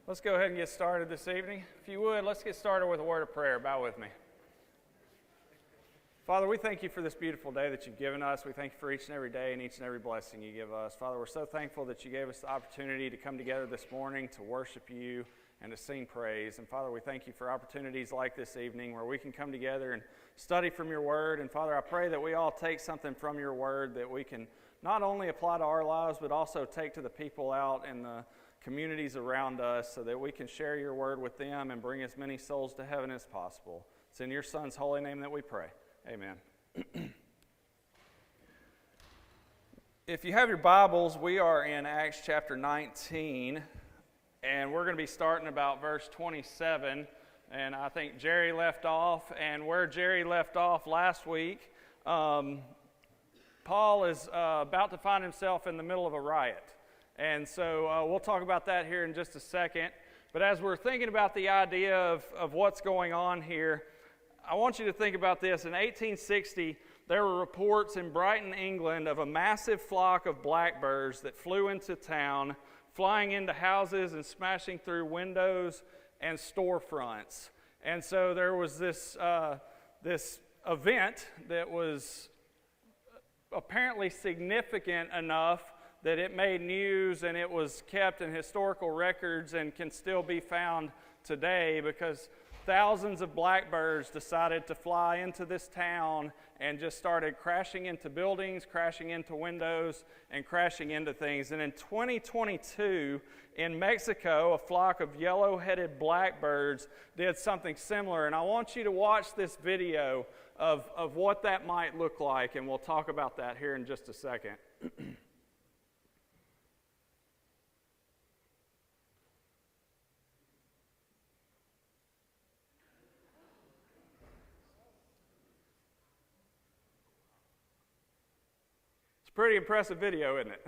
Let's go ahead and get started this evening. If you would, let's get started with a word of prayer. Bow with me. Father, we thank you for this beautiful day that you've given us. We thank you for each and every day and each and every blessing you give us. Father, we're so thankful that you gave us the opportunity to come together this morning to worship you and to sing praise. And Father, we thank you for opportunities like this evening where we can come together and study from your word. And Father, I pray that we all take something from your word that we can not only apply to our lives, but also take to the people out in the communities around us so that we can share your word with them and bring as many souls to heaven as possible. It's in your Son's holy name that we pray. Amen. If you have your Bibles, we are in Acts chapter 19, and we're going to be starting about verse 27. And I think Jerry left off, and where Jerry left off last week, Paul is about to find himself in the middle of a riot. And so we'll talk about that here in just a second. But as we're thinking about the idea of what's going on here, I want you to think about this. In 1860, there were reports in Brighton, England, of a massive flock of blackbirds that flew into town, flying into houses and smashing through windows and storefronts. And so there was this event that was apparently significant enough that it made news, and it was kept in historical records and can still be found today because thousands of blackbirds decided to fly into this town and just started crashing into buildings, crashing into windows, and crashing into things. And in 2022, in Mexico, a flock of yellow-headed blackbirds did something similar. And I want you to watch this video of what that might look like, and we'll talk about that here in just a second. Pretty impressive video, isn't it?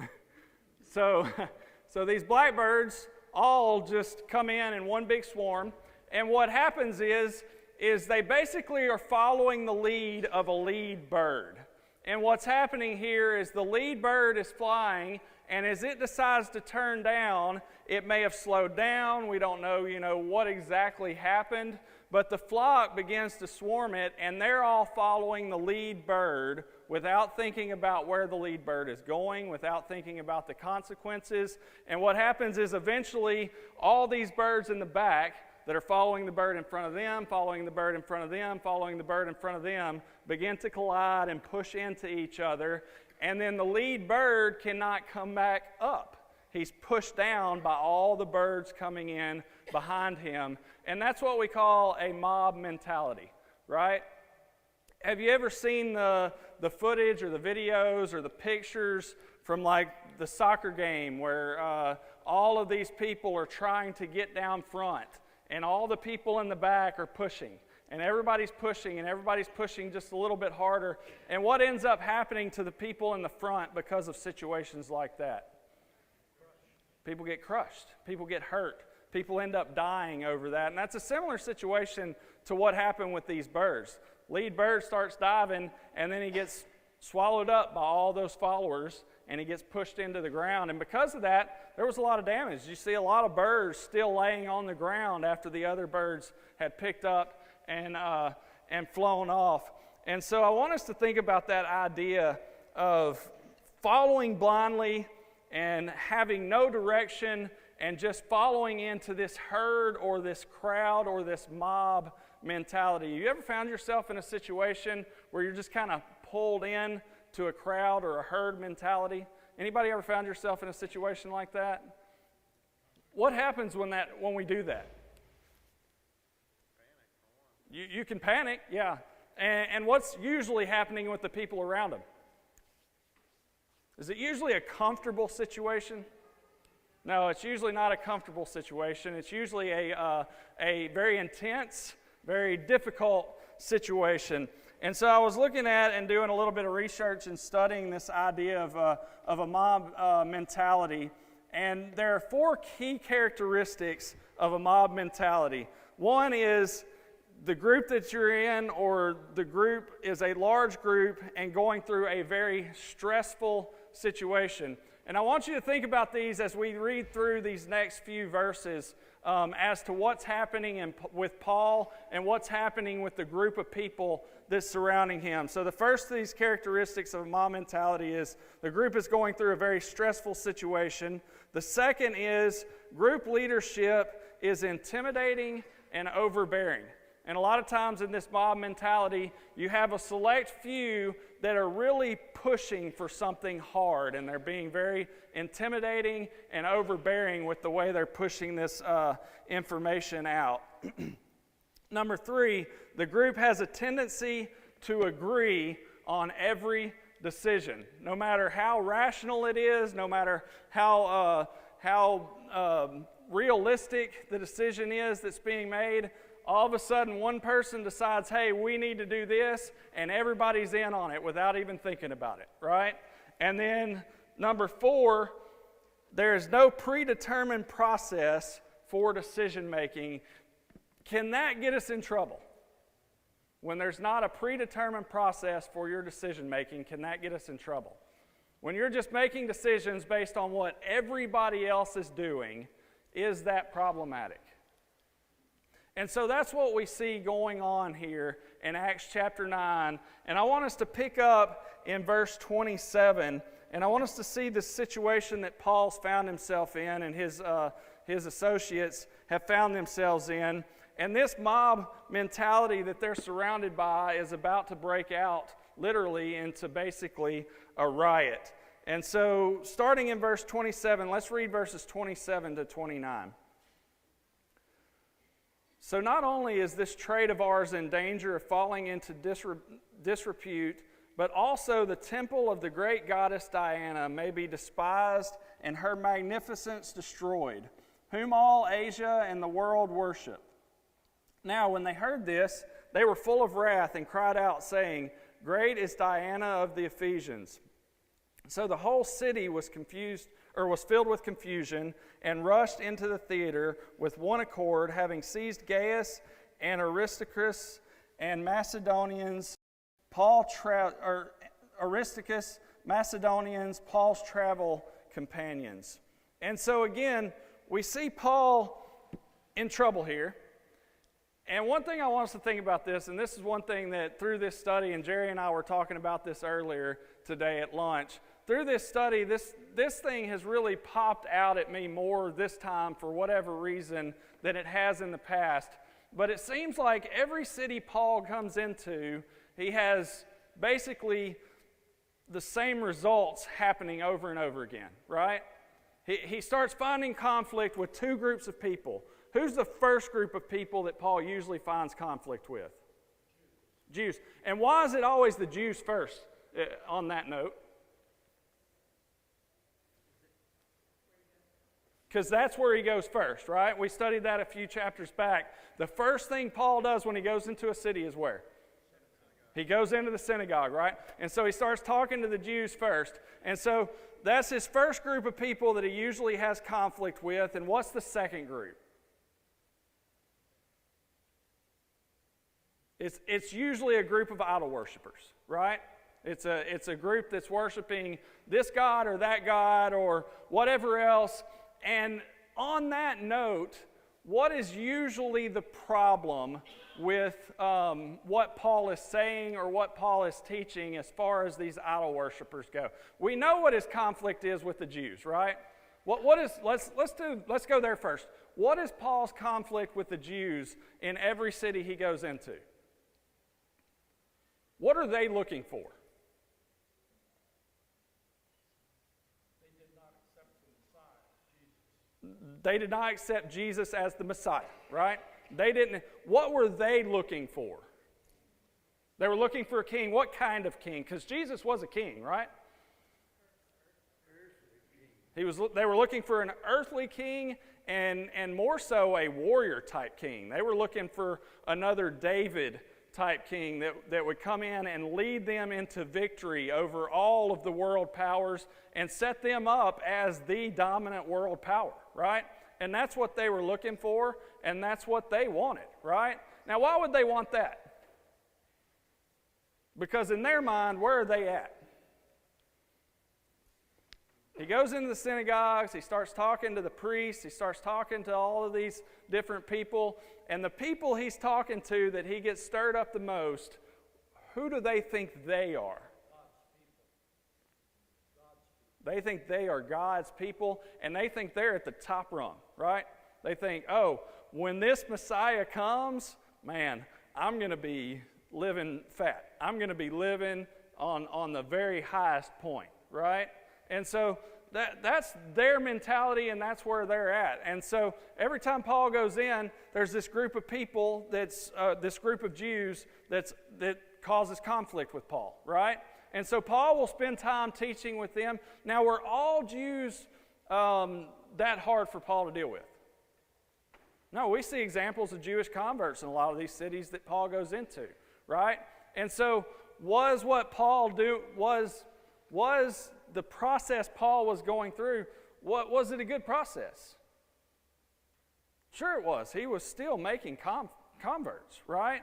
So these blackbirds all just come in one big swarm, and what happens is they basically are following the lead of a lead bird. And what's happening here is the lead bird is flying, and as it decides to turn down, it may have slowed down. We don't know, what exactly happened, but the flock begins to swarm it, and they're all following the lead bird without thinking about where the lead bird is going, without thinking about the consequences. And what happens is eventually all these birds in the back that are following the bird in front of them, following the bird in front of them, following the bird in front of them, begin to collide and push into each other. And then the lead bird cannot come back up. He's pushed down by all the birds coming in behind him. And that's what we call a mob mentality, right? Have you ever seen the footage or the videos or the pictures from like the soccer game where all of these people are trying to get down front and all the people in the back are pushing and everybody's pushing just a little bit harder, and what ends up happening to the people in the front because of situations like that? People get crushed, people get hurt, people end up dying over that, and that's a similar situation to what happened with these birds. Lead bird starts diving, and then he gets swallowed up by all those followers, and he gets pushed into the ground. And because of that, there was a lot of damage. You see a lot of birds still laying on the ground after the other birds had picked up and flown off. And so I want us to think about that idea of following blindly and having no direction and just following into this herd or this crowd or this mob mentality. You ever found yourself in a situation where you're just kind of pulled in to a crowd or a herd mentality? Anybody ever found yourself in a situation like that? What happens when we do that? You can panic, yeah. And what's usually happening with the people around them? Is it usually a comfortable situation? No, it's usually not a comfortable situation. It's usually a very intense, very difficult situation. And so I was looking at and doing a little bit of research and studying this idea of a mob mentality. And there are 4 key characteristics of a mob mentality. One is the group that you're in, or the group is a large group and going through a very stressful situation. And I want you to think about these as we read through these next few verses as to what's happening with Paul and what's happening with the group of people that's surrounding him. So the first of these characteristics of a mob mentality is the group is going through a very stressful situation. The second is group leadership is intimidating and overbearing. And a lot of times in this mob mentality, you have a select few that are really pushing for something hard, and they're being very intimidating and overbearing with the way they're pushing this information out. Number 3, the group has a tendency to agree on every decision. No matter how rational it is, no matter how realistic the decision is that's being made, all of a sudden one person decides, hey, we need to do this, and everybody's in on it without even thinking about it, right? And then number 4, there's no predetermined process for decision making. Can that get us in trouble? When there's not a predetermined process for your decision making, can that get us in trouble? When you're just making decisions based on what everybody else is doing, is that problematic? And so that's what we see going on here in Acts chapter 9. And I want us to pick up in verse 27. And I want us to see the situation that Paul's found himself in and his associates have found themselves in. And this mob mentality that they're surrounded by is about to break out literally into basically a riot. And so starting in verse 27, let's read verses 27 to 29. So not only is this trade of ours in danger of falling into disrepute, but also the temple of the great goddess Diana may be despised and her magnificence destroyed, whom all Asia and the world worship. Now when they heard this, they were full of wrath and cried out, saying, Great is Diana of the Ephesians. So the whole city was filled with confusion, and rushed into the theater with one accord, having seized Gaius and Aristarchus and Macedonians, Aristarchus, Macedonians, Paul's travel companions. And so again, we see Paul in trouble here. And one thing I want us to think about this, and this is one thing that through this study, and Jerry and I were talking about this earlier today at lunch, through this study, this thing has really popped out at me more this time for whatever reason than it has in the past. But it seems like every city Paul comes into, he has basically the same results happening over and over again, right? He starts finding conflict with two groups of people. Who's the first group of people that Paul usually finds conflict with? Jews. And why is it always the Jews first on that note? Because that's where he goes first, right? We studied that a few chapters back. The first thing Paul does when he goes into a city is where? He goes into the synagogue, right? And so he starts talking to the Jews first. And so that's his first group of people that he usually has conflict with. And what's the second group? It's usually a group of idol worshipers, right? It's a group that's worshiping this god or that god or whatever else. And on that note, what is usually the problem with what Paul is saying or what Paul is teaching as far as these idol worshipers go? We know what his conflict is with the Jews, right? Let's go there first. What is Paul's conflict with the Jews in every city he goes into? What are they looking for? They did not accept Jesus as the Messiah, right? They didn't. What were they looking for? They were looking for a king. What kind of king? Because Jesus was a king, right? They were looking for an earthly king and more so a warrior type king. They were looking for another David type king that would come in and lead them into victory over all of the world powers and set them up as the dominant world power, right? And that's what they were looking for, and that's what they wanted, right? Now, why would they want that? Because in their mind, where are they at? He goes into the synagogues, he starts talking to the priests, he starts talking to all of these different people, and the people he's talking to that he gets stirred up the most, who do they think they are? They think they are God's people, and they think they're at the top rung, right? They think, oh, when this Messiah comes, man, I'm going to be living fat. I'm going to be living on the very highest point, right? And so that's their mentality, and that's where they're at. And so every time Paul goes in, there's this group of people this group of Jews that causes conflict with Paul, right? And so Paul will spend time teaching with them. Now, were all Jews that hard for Paul to deal with? No, we see examples of Jewish converts in a lot of these cities that Paul goes into, right? And so was what Paul was the process Paul was going through, was it a good process? Sure it was. He was still making converts, right?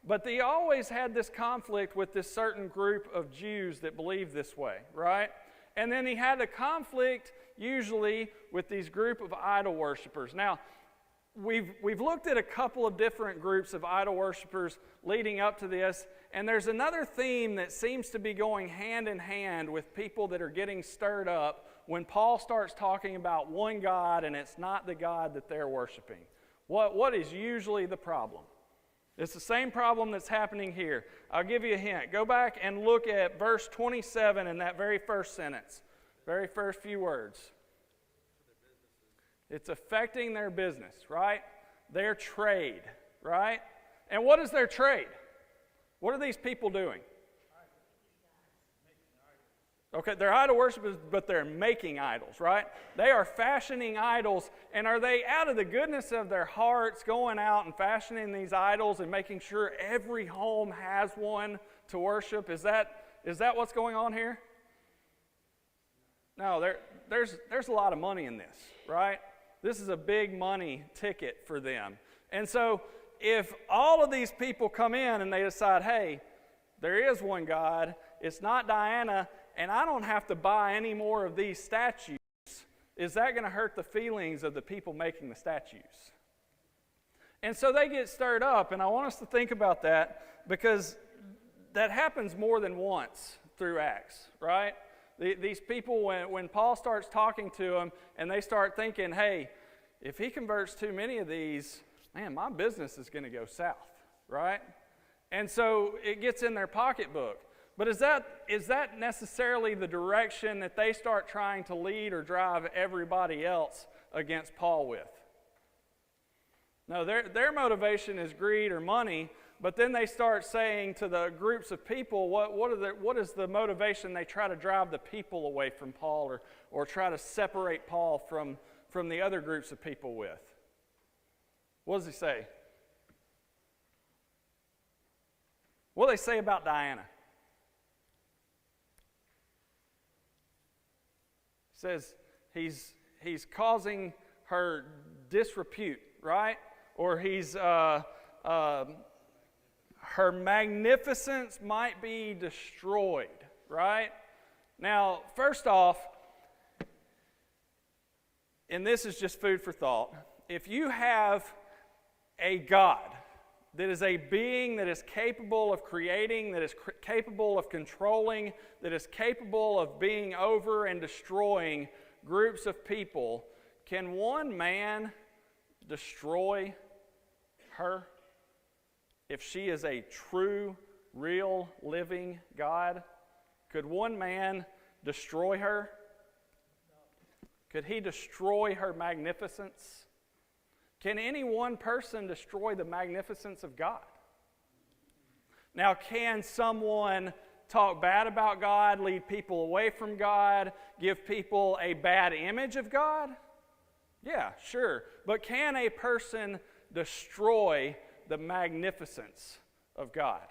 But he always had this conflict with this certain group of Jews that believed this way, right? And then he had a conflict usually with these group of idol worshipers. Now, we've looked at a couple of different groups of idol worshipers leading up to this, and there's another theme that seems to be going hand in hand with people that are getting stirred up when Paul starts talking about one God and it's not the God that they're worshiping. What is usually the problem? It's the same problem that's happening here. I'll give you a hint. Go back and look at verse 27 in that very first sentence, very first few words. It's affecting their business, right? Their trade, right? And what is their trade? What are these people doing? Okay, they're idol worshipers, but they're making idols, right? They are fashioning idols, and are they out of the goodness of their hearts going out and fashioning these idols and making sure every home has one to worship? Is that what's going on here? No, there's a lot of money in this, right? This is a big money ticket for them. And so if all of these people come in and they decide, hey, there is one God, it's not Diana, and I don't have to buy any more of these statues, is that going to hurt the feelings of the people making the statues? And so they get stirred up, and I want us to think about that because that happens more than once through Acts, right? These people, when Paul starts talking to them, and they start thinking, hey, if he converts too many of these, man, my business is going to go south, right? And so it gets in their pocketbook. But is that necessarily the direction that they start trying to lead or drive everybody else against Paul with? No, their motivation is greed or money, but then they start saying to the groups of people, what is the motivation they try to drive the people away from Paul or try to separate Paul from the other groups of people with? What does he say? What do they say about Diana? Says he's causing her disrepute, right? Or her magnificence might be destroyed, right? Now, first off, and this is just food for thought, if you have a God that is a being that is capable of creating, that is capable of controlling, that is capable of being over and destroying groups of people, can one man destroy her if she is a true, real, living God? Could one man destroy her? Could he destroy her magnificence? Can any one person destroy the magnificence of God? Now, can someone talk bad about God, lead people away from God, give people a bad image of God? Yeah, sure. But can a person destroy the magnificence of God?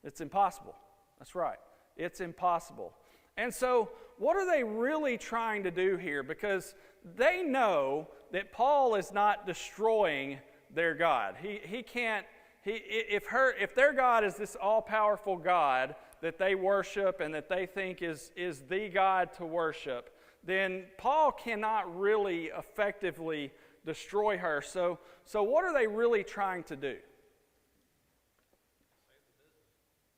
It's impossible. That's right. It's impossible. And so, what are they really trying to do here? Because they know that Paul is not destroying their God. He can't, if their God is this all-powerful God that they worship and that they think is the God to worship, then Paul cannot really effectively destroy her. So what are they really trying to do?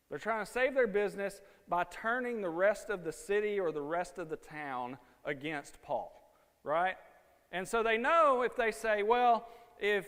They're trying to save their business by turning the rest of the city or the rest of the town against Paul, right? And so they know if they say, well, if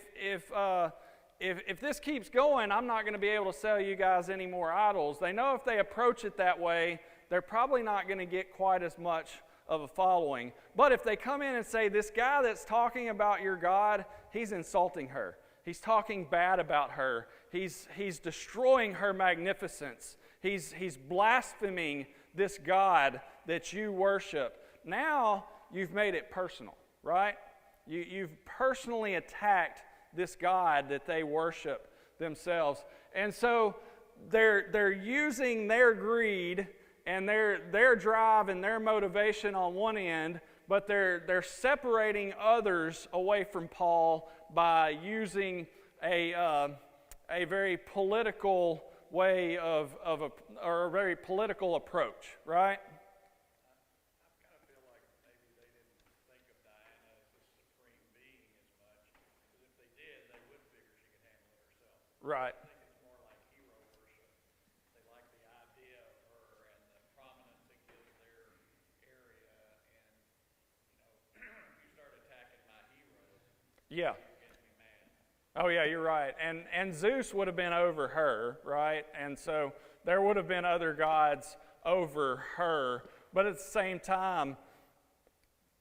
this keeps going, I'm not going to be able to sell you guys any more idols. They know if they approach it that way, they're probably not going to get quite as much of a following. But if they come in and say, this guy that's talking about your God, he's insulting her. He's talking bad about her. He's destroying her magnificence. He's blaspheming this God that you worship. Now you've made it personal, right? You've personally attacked this God that they worship themselves. And so they're using their greed and their drive and their motivation on one end, but they're separating others away from Paul by using a very political way or a very political approach, right? I kind of feel like maybe they didn't think of Diana as the supreme being as much, because if they did, they would figure she could handle it herself. Right. I think it's more like hero worship. They like the idea of her and the prominence it gives their area, and if you start attacking my hero, Yeah. you're getting me mad. Oh yeah, you're right. And Zeus would have been over her, right? And so there would have been other gods over her. But at the same time,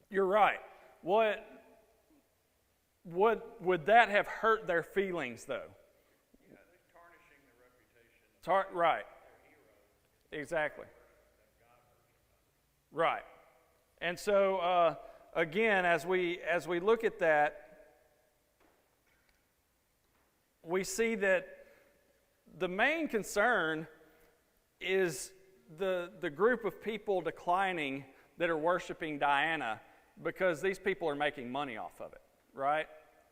you're right. What would that have hurt their feelings though? Yeah, they're tarnishing the reputation of Right. their hero. Exactly. That God worships. Right. And so again, as we look at that, we see that the main concern is the group of people declining that are worshiping Diana, because these people are making money off of it, right?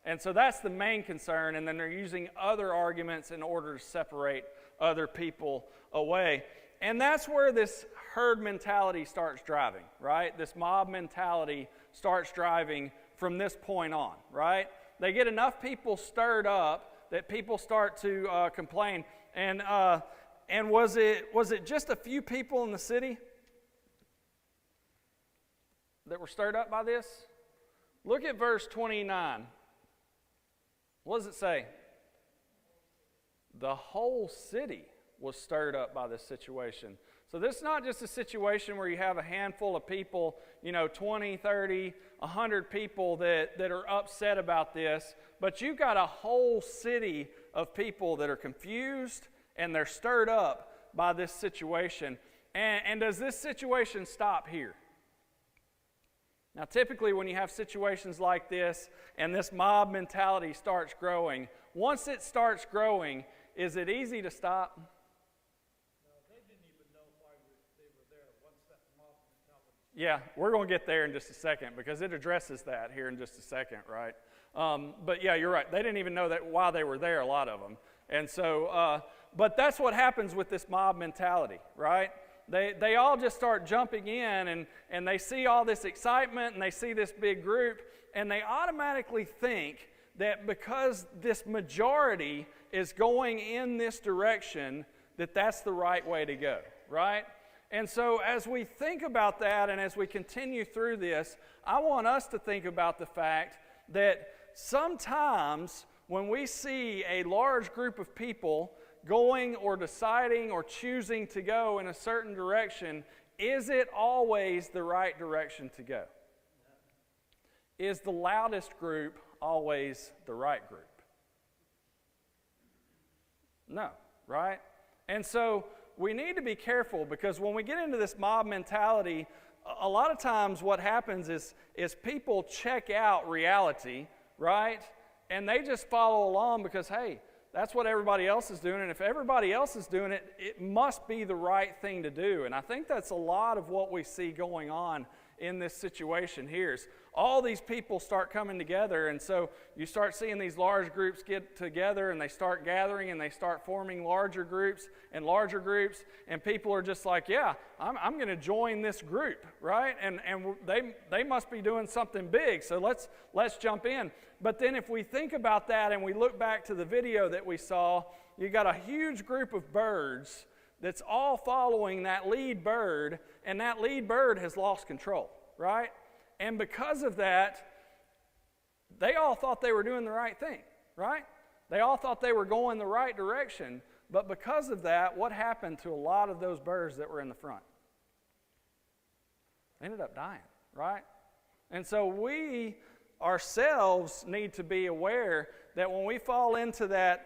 And so that's the main concern, and then they're using other arguments in order to separate other people away. And that's where this herd mentality starts driving, right? This mob mentality starts driving from this point on, right? They get enough people stirred up that people start to complain. And was it just a few people in the city that were stirred up by this? Look at verse 29. What does it say? The whole city was stirred up by this situation. So this is not just a situation where you have a handful of people, 20, 30, 100 people that are upset about this, but you've got a whole city of people that are confused and they're stirred up by this situation. And does this situation stop here? Now, typically when you have situations like this and this mob mentality starts growing, once it starts growing, is it easy to stop? No, they didn't even know why they were there once that mob mentality. Yeah, we're going to get there in just a second because it addresses that here in just a second, right? But yeah, you're right. They didn't even know that why they were there, a lot of them. And so, but that's what happens with this mob mentality, right? They all just start jumping in and they see all this excitement and they see this big group and they automatically think that because this majority is going in this direction, that that's the right way to go, right? And so as we think about that and as we continue through this, I want us to think about the fact that sometimes when we see a large group of people going or deciding or choosing to go in a certain direction, is it always the right direction to go? Is the loudest group always the right group? No, right? And so we need to be careful, because when we get into this mob mentality, a lot of times what happens is people check out reality, right? And they just follow along because, hey, that's what everybody else is doing, and if everybody else is doing it, it must be the right thing to do. And I think that's a lot of what we see going on in this situation here. All these people start coming together, and so you start seeing these large groups get together, and they start gathering, and they start forming larger groups, and people are just like, yeah, I'm going to join this group, right? And they must be doing something big, so let's jump in. But then if we think about that and we look back to the video that we saw, you got a huge group of birds that's all following that lead bird, and that lead bird has lost control, right? And because of that, they all thought they were doing the right thing, right? They all thought they were going the right direction, but because of that, what happened to a lot of those birds that were in the front? They ended up dying, right? And so we ourselves need to be aware that when we fall into that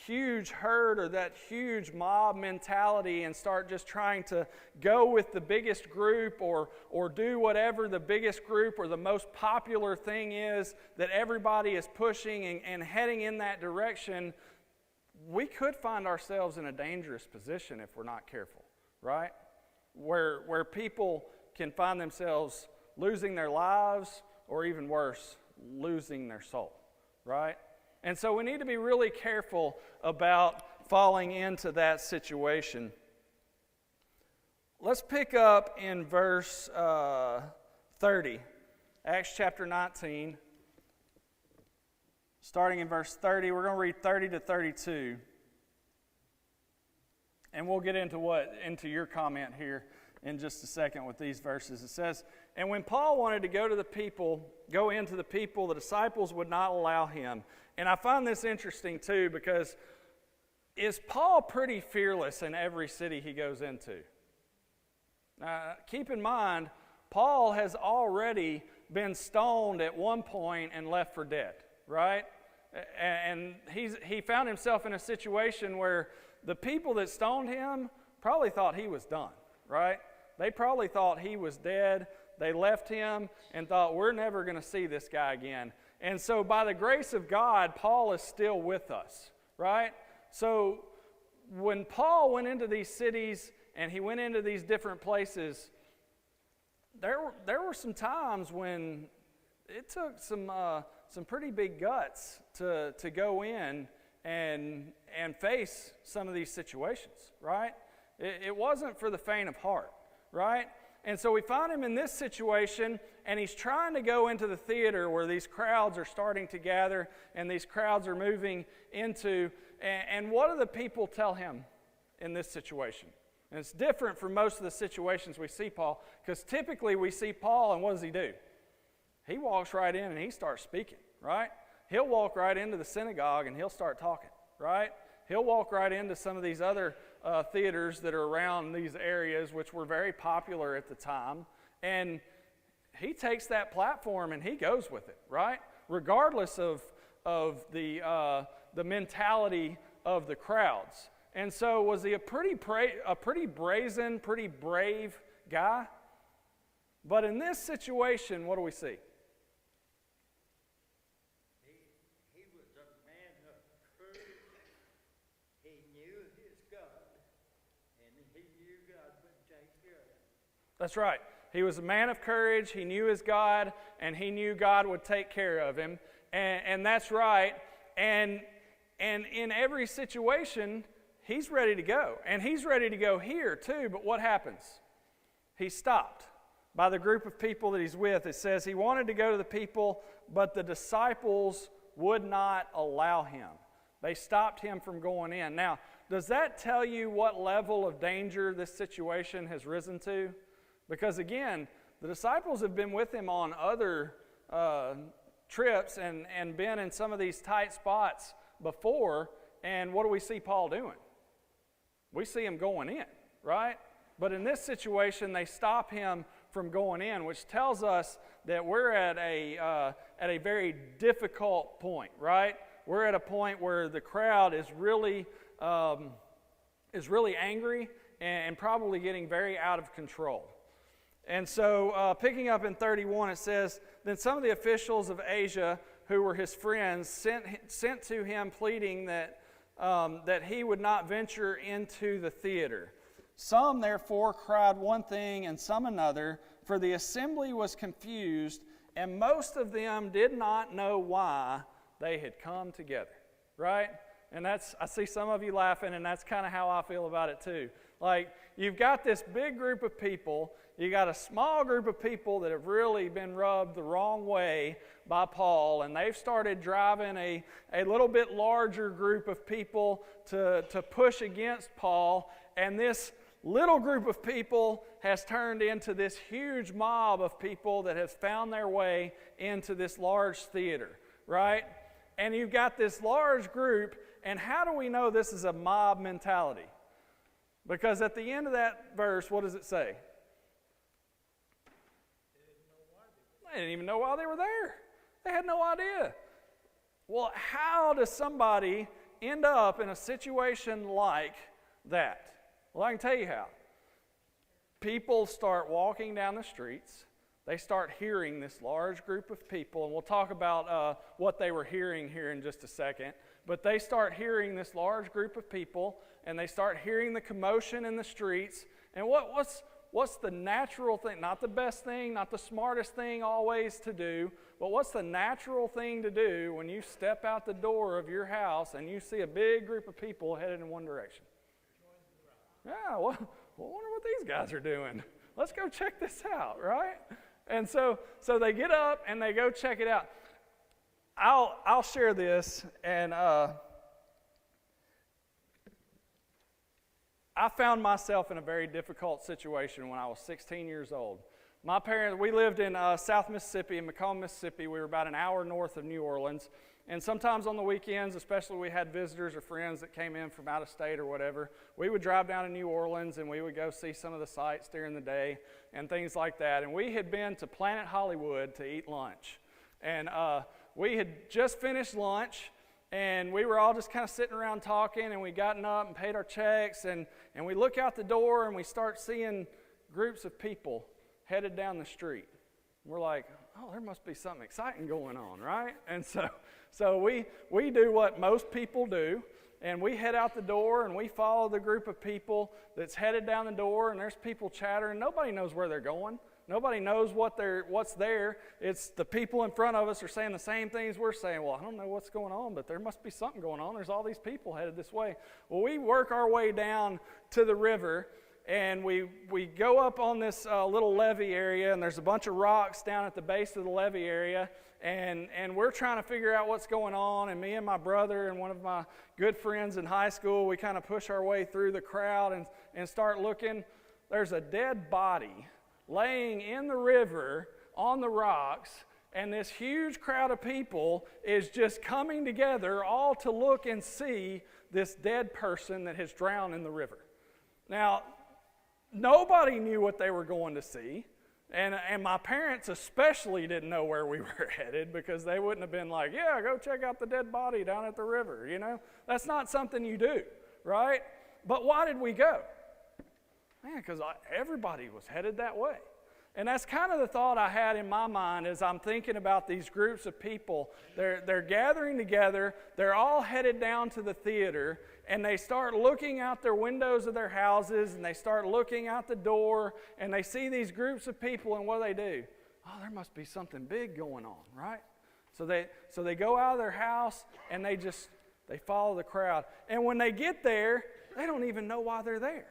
huge herd or that huge mob mentality and start just trying to go with the biggest group or do whatever the biggest group or the most popular thing is that everybody is pushing and heading in that direction, we could find ourselves in a dangerous position if we're not careful, right? Where people can find themselves losing their lives or even worse, losing their soul, right? And so we need to be really careful about falling into that situation. Let's pick up in verse 30, Acts chapter 19. Starting in verse 30, we're going to read 30 to 32. And we'll get into your comment here in just a second with these verses. It says, "And when Paul wanted to go into the people, the disciples would not allow him." And I find this interesting too, because is Paul pretty fearless in every city he goes into? Keep in mind, Paul has already been stoned at one point and left for dead, right? And he found himself in a situation where the people that stoned him probably thought he was done, right? They probably thought he was dead. They left him and thought, we're never going to see this guy again. And so by the grace of God, Paul is still with us, right? So when Paul went into these cities and he went into these different places, there were some times when it took some pretty big guts to go in and face some of these situations, right? It wasn't for the faint of heart, right? And so we find him in this situation, and he's trying to go into the theater where these crowds are starting to gather and these crowds are moving into. And what do the people tell him in this situation? And it's different from most of the situations we see Paul, because typically we see Paul, and what does he do? He walks right in and he starts speaking, right? He'll walk right into the synagogue and he'll start talking, right? He'll walk right into some of these other theaters that are around these areas, which were very popular at the time, and he takes that platform and he goes with it, right? Regardless of the mentality of the crowds. And so, was he a pretty brazen, pretty brave guy? But in this situation, what do we see? He was a man of courage. He knew his God, and he knew God would take care of him. That's right. He was a man of courage. He knew his God, and he knew God would take care of him. And that's right. And in every situation, he's ready to go. And he's ready to go here too, but what happens? He's stopped by the group of people that he's with. It says he wanted to go to the people, but the disciples would not allow him. They stopped him from going in. Now, does that tell you what level of danger this situation has risen to? Because again, the disciples have been with him on other trips and been in some of these tight spots before, and what do we see Paul doing? We see him going in, right? But in this situation, they stop him from going in, which tells us that we're at a very difficult point, right? We're at a point where the crowd is really angry and probably getting very out of control. And so picking up in 31, it says, "Then some of the officials of Asia, who were his friends, sent to him pleading that he would not venture into the theater. Some therefore cried one thing and some another, for the assembly was confused, and most of them did not know why they had come together. Right? And I see some of you laughing, and that's kind of how I feel about it too. Like, you've got this big group of people, you got a small group of people that have really been rubbed the wrong way by Paul, and they've started driving a little bit larger group of people to push against Paul, and this little group of people has turned into this huge mob of people that has found their way into this large theater, right? And you've got this large group, and how do we know this is a mob mentality? Because at the end of that verse, what does it say? They didn't even know why they were there. They had no idea. Well, how does somebody end up in a situation like that? Well, I can tell you how. People start walking down the streets. They start hearing this large group of people, and we'll talk about what they were hearing here in just a second. But they start hearing this large group of people, and they start hearing the commotion in the streets. And what's the natural thing? Not the best thing, not the smartest thing always to do, but what's the natural thing to do when you step out the door of your house and you see a big group of people headed in one direction? Yeah, well, I wonder what these guys are doing. Let's go check this out, right? And so they get up and they go check it out. I'll share this, and I found myself in a very difficult situation when I was 16 years old. My parents, we lived in South Mississippi, in Macomb, Mississippi. We were about an hour north of New Orleans. And sometimes on the weekends, especially we had visitors or friends that came in from out of state or whatever, we would drive down to New Orleans and we would go see some of the sights during the day and things like that. And we had been to Planet Hollywood to eat lunch. And we had just finished lunch, and we were all just kind of sitting around talking, and we gotten up and paid our checks, and we look out the door and we start seeing groups of people headed down the street. We're like, oh, there must be something exciting going on, right? And so we do what most people do, and we head out the door and we follow the group of people that's headed down the door, and there's people chattering. Nobody knows where they're going. Nobody knows what's there. It's the people in front of us are saying the same things we're saying. Well, I don't know what's going on, but there must be something going on. There's all these people headed this way. Well, we work our way down to the river, and we go up on this little levee area, and there's a bunch of rocks down at the base of the levee area, and we're trying to figure out what's going on, and me and my brother and one of my good friends in high school, we kind of push our way through the crowd and start looking. There's a dead body laying in the river on the rocks, and this huge crowd of people is just coming together all to look and see this dead person that has drowned in the river. Now, nobody knew what they were going to see, and my parents especially didn't know where we were headed, because they wouldn't have been like, yeah, go check out the dead body down at the river, you know? That's not something you do, right? But why did we go? Man, because everybody was headed that way. And that's kind of the thought I had in my mind as I'm thinking about these groups of people. They're gathering together, they're all headed down to the theater, and they start looking out their windows of their houses, and they start looking out the door, and they see these groups of people, and what do? Oh, there must be something big going on, right? So they go out of their house, and they follow the crowd. And when they get there, they don't even know why they're there.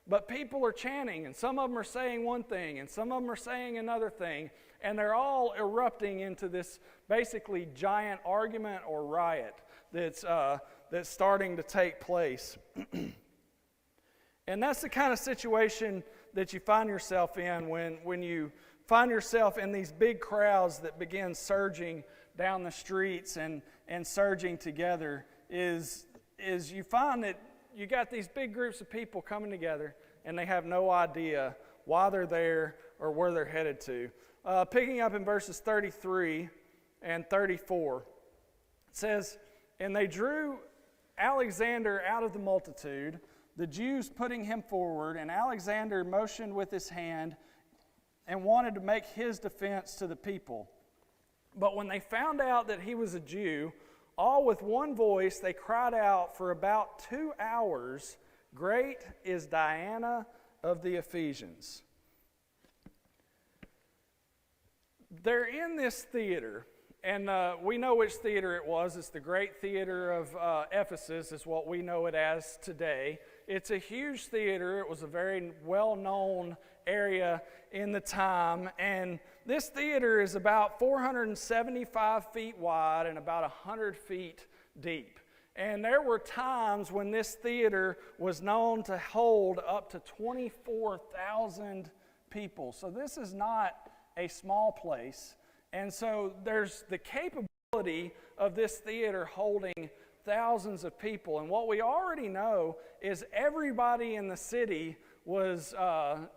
But people are chanting, and some of them are saying one thing, and some of them are saying another thing, and they're all erupting into this basically giant argument or riot that's starting to take place. And that's the kind of situation that you find yourself in when you find yourself in these big crowds that begin surging down the streets and surging together, is you find that you got these big groups of people coming together, and they have no idea why they're there or where they're headed to. Picking up in verses 33 and 34, it says, "And they drew Alexander out of the multitude, the Jews putting him forward, and Alexander motioned with his hand and wanted to make his defense to the people. But when they found out that he was a Jew, all with one voice they cried out for about 2 hours, Great is Diana of the Ephesians. They're in this theater, and we know which theater it was. It's the Great Theater of Ephesus, is what we know it as today. It's a huge theater. It was a very well-known area in the time, and this theater is about 475 feet wide and about 100 feet deep. And there were times when this theater was known to hold up to 24,000 people. So this is not a small place. And so there's the capability of this theater holding thousands of people. And what we already know is everybody in the city was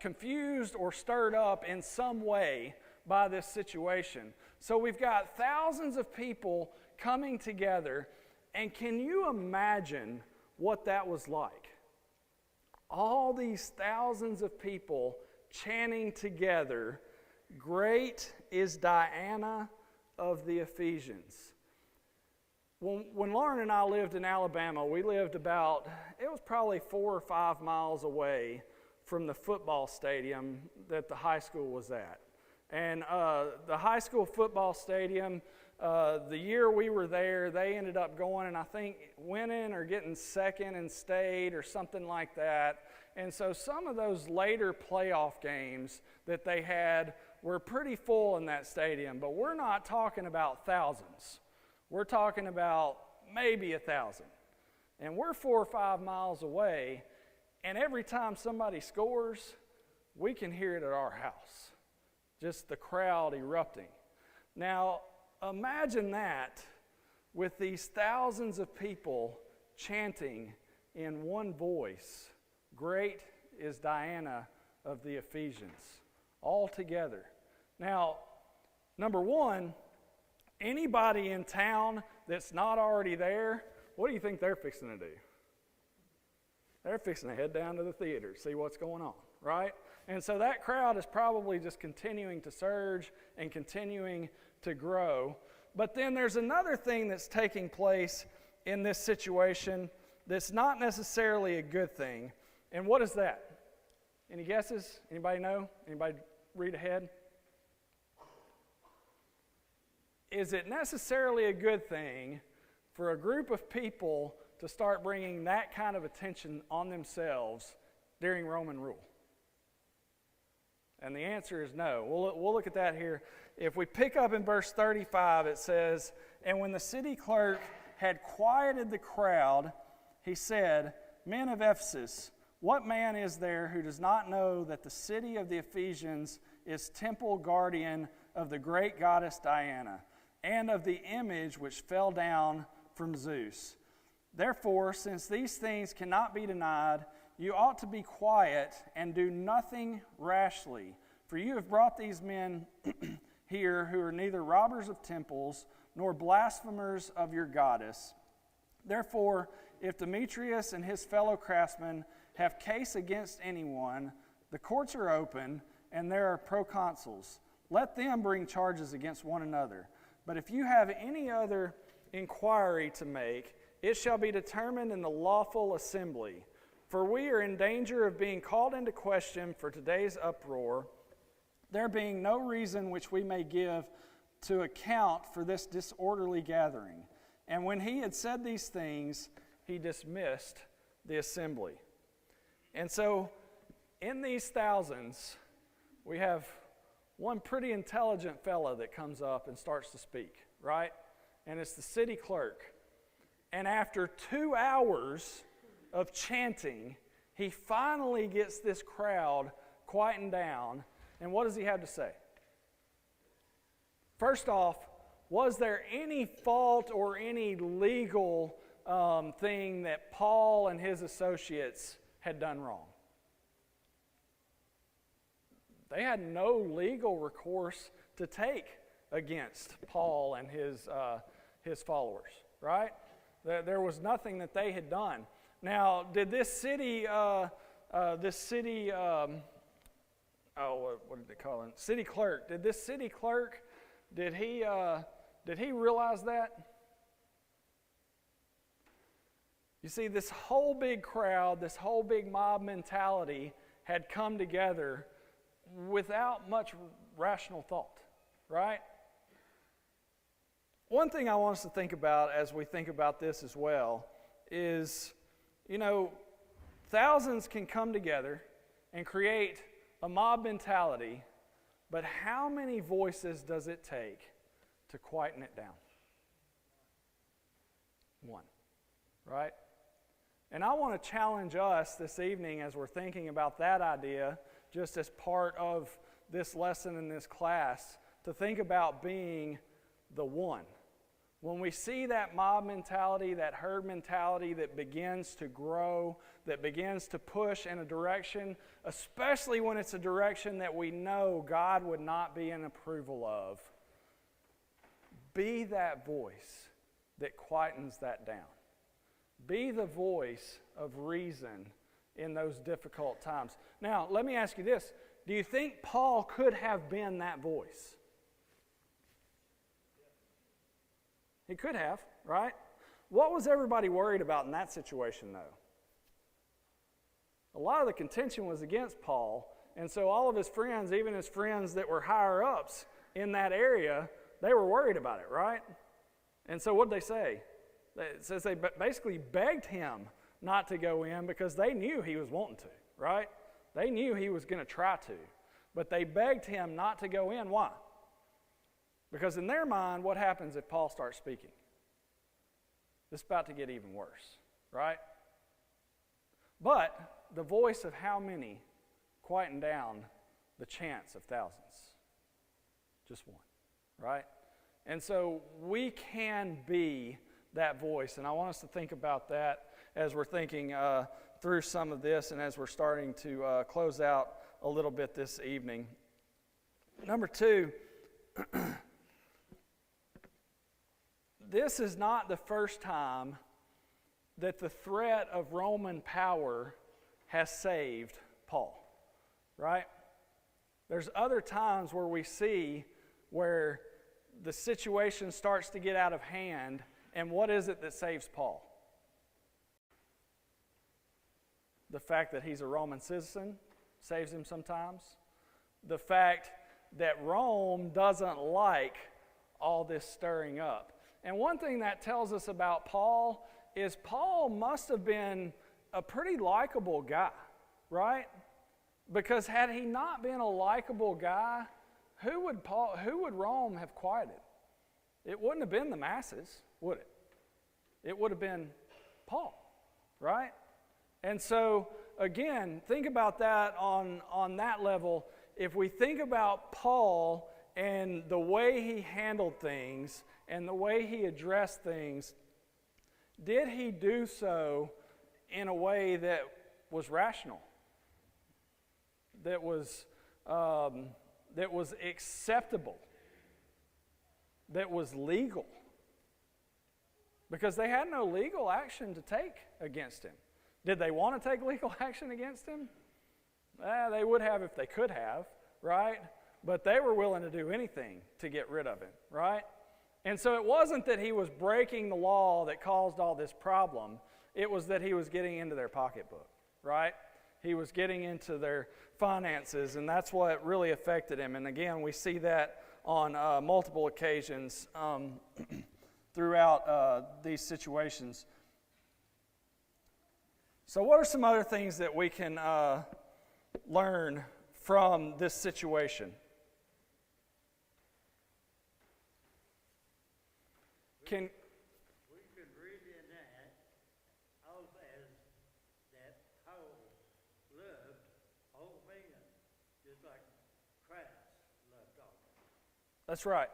confused or stirred up in some way by this situation. So we've got thousands of people coming together. And can you imagine what that was like? All these thousands of people chanting together, "Great is Diana of the Ephesians." When Lauren and I lived in Alabama, we lived it was probably 4 or 5 miles away from the football stadium that the high school was at. And the high school football stadium, the year we were there, they ended up going and I think winning or getting second in state or something like that. And so some of those later playoff games that they had were pretty full in that stadium. But we're not talking about thousands. We're talking about maybe 1,000. And we're 4 or 5 miles away. And every time somebody scores, we can hear it at our house. Just the crowd erupting. Now, imagine that with these thousands of people chanting in one voice, "Great is Diana of the Ephesians," all together. Now, number one, anybody in town that's not already there, what do you think they're fixing to do? They're fixing to head down to the theater, see what's going on, right? And so that crowd is probably just continuing to surge and continuing to grow. But then there's another thing that's taking place in this situation that's not necessarily a good thing. And what is that? Any guesses? Anybody know? Anybody read ahead? Is it necessarily a good thing for a group of people to start bringing that kind of attention on themselves during Roman rule? And the answer is no. We'll look at that here. If we pick up in verse 35, it says, "And when the city clerk had quieted the crowd, he said, 'Men of Ephesus, what man is there who does not know that the city of the Ephesians is temple guardian of the great goddess Diana, and of the image which fell down from Zeus? Therefore, since these things cannot be denied, you ought to be quiet and do nothing rashly. For you have brought these men here who are neither robbers of temples nor blasphemers of your goddess. Therefore, if Demetrius and his fellow craftsmen have case against anyone, the courts are open and there are proconsuls. Let them bring charges against one another. But if you have any other inquiry to make, it shall be determined in the lawful assembly. For we are in danger of being called into question for today's uproar, there being no reason which we may give to account for this disorderly gathering.' And when he had said these things, he dismissed the assembly." And so, in these thousands, we have one pretty intelligent fella that comes up and starts to speak, right? And it's the city clerk. And after 2 hours of chanting, he finally gets this crowd quieting down. And what does he have to say? First off, was there any fault or any legal thing that Paul and his associates had done wrong? They had no legal recourse to take against Paul and his followers, right? There was nothing that they had done. Now, did this city, what did they call him? City clerk. Did this city clerk, did he realize that? You see, this whole big crowd, this whole big mob mentality had come together without much rational thought, right? One thing I want us to think about as we think about this as well is, thousands can come together and create a mob mentality, but how many voices does it take to quieten it down? One, right? And I want to challenge us this evening as we're thinking about that idea, just as part of this lesson in this class, to think about being the one. When we see that mob mentality, that herd mentality that begins to grow, that begins to push in a direction, especially when it's a direction that we know God would not be in approval of, be that voice that quietens that down. Be the voice of reason in those difficult times. Now, let me ask you this. Do you think Paul could have been that voice? He could have, right? What was everybody worried about in that situation, though? A lot of the contention was against Paul, and so all of his friends, even his friends that were higher ups in that area, they were worried about it, right? And so what did they say? It says they basically begged him not to go in because they knew he was wanting to, right? They knew he was going to try to. But they begged him not to go in. Why? Because in their mind, what happens if Paul starts speaking? It's about to get even worse, right? But the voice of how many quietened down the chance of thousands? Just one, right? And so we can be that voice. And I want us to think about that as we're thinking through some of this and as we're starting to close out a little bit this evening. Number two, this is not the first time that the threat of Roman power has saved Paul, right? There's other times where we see where the situation starts to get out of hand, and what is it that saves Paul? The fact that he's a Roman citizen saves him sometimes. The fact that Rome doesn't like all this stirring up. And one thing that tells us about Paul is Paul must have been a pretty likable guy, right? Because had he not been a likable guy, who would Rome have quieted? It wouldn't have been the masses, would it? It would have been Paul, right? And so, again, think about that on that level. If we think about Paul and the way he handled things and the way he addressed things, did he do so in a way that was rational, that was acceptable, that was legal? Because they had no legal action to take against him. Did they want to take legal action against him? They would have if they could have, right? But they were willing to do anything to get rid of him, right? And so it wasn't that he was breaking the law that caused all this problem. It was that he was getting into their pocketbook, right? He was getting into their finances, and that's what really affected him. And again, we see that on multiple occasions throughout these situations. So what are some other things that we can learn from this situation? We could read in that also as that Paul loved all men, just like Christ loved all men. That's right.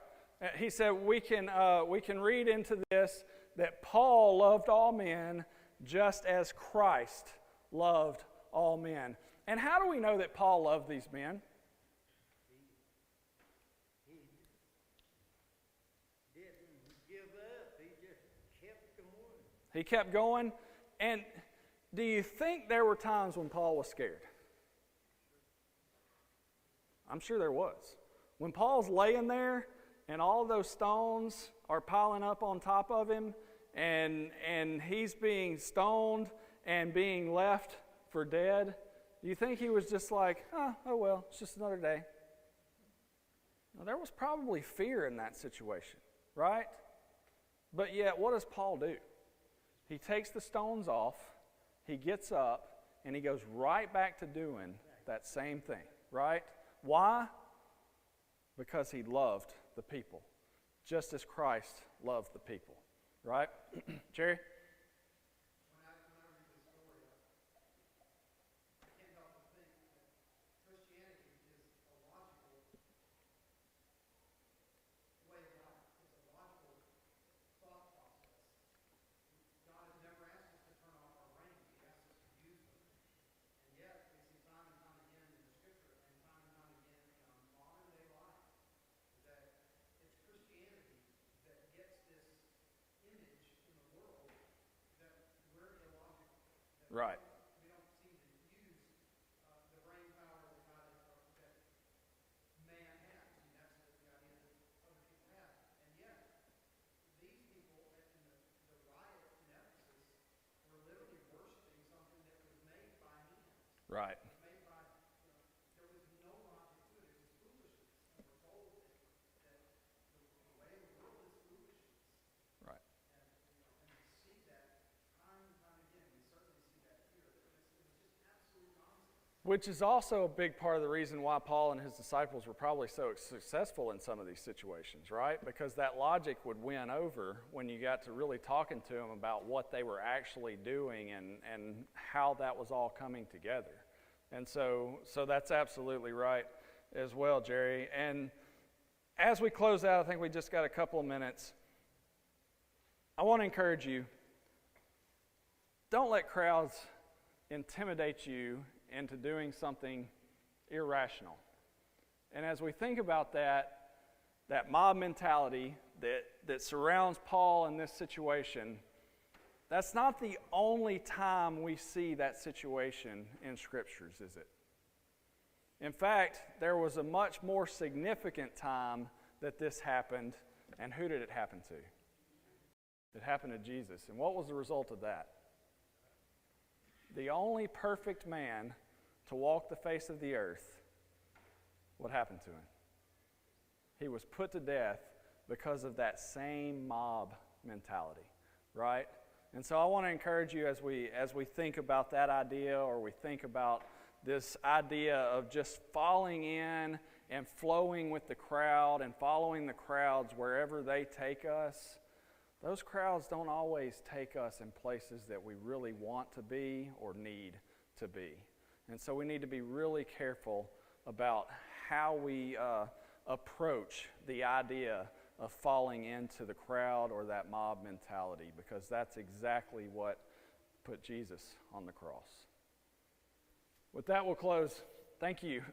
He said we can read into this that Paul loved all men just as Christ loved all men. And how do we know that Paul loved these men? He didn't give up. He just kept going. He kept going. And do you think there were times when Paul was scared? I'm sure there was. When Paul's laying there and all those stones are piling up on top of him and he's being stoned and being left for dead, do you think he was just like, oh well, it's just another day? Now, there was probably fear in that situation, right? But yet, what does Paul do? He takes the stones off, he gets up, and he goes right back to doing that same thing, right? Why? Because he loved the people, just as Christ loved the people, right? Jerry? When I read this story, I can't help but think that Christianity is a logical way of life. It's a logical thought process. God has never asked us to turn off our brains. He asked us to use them. And yet, we see time and time again in the Scripture and time again in our modern day life that it's Christianity that gets this image in the world that we're illogical. That Right. we don't seem to use the brain power that God that man has. I mean, that's the idea that other people have. And yet, these people in the riot in Ephesus were literally worshiping something that was made by hands. Right. It was made by, there was no logic to it. It was foolishness. And we're told that the way of the world is foolishness. Right. And we see that time and time again. We certainly see that here. That it was just absolute nonsense. Which is also a big part of the reason why Paul and his disciples were probably so successful in some of these situations, right? Because that logic would win over when you got to really talking to them about what they were actually doing and how that was all coming together. And so that's absolutely right as well, Jerry. And as we close out, I think we just got a couple of minutes. I want to encourage you, don't let crowds intimidate you into doing something irrational. And as we think about that mob mentality that surrounds Paul in this situation, that's not the only time we see that situation in Scriptures, is it? In fact, there was a much more significant time that this happened, and who did it happen to? It happened to Jesus. And what was the result of that? The only perfect man to walk the face of the earth, what happened to him? He was put to death because of that same mob mentality, right? And so I want to encourage you as we think about that idea, or we think about this idea of just falling in and flowing with the crowd and following the crowds wherever they take us. Those crowds don't always take us in places that we really want to be or need to be. And so we need to be really careful about how we approach the idea of falling into the crowd or that mob mentality, because that's exactly what put Jesus on the cross. With that, we'll close. Thank you.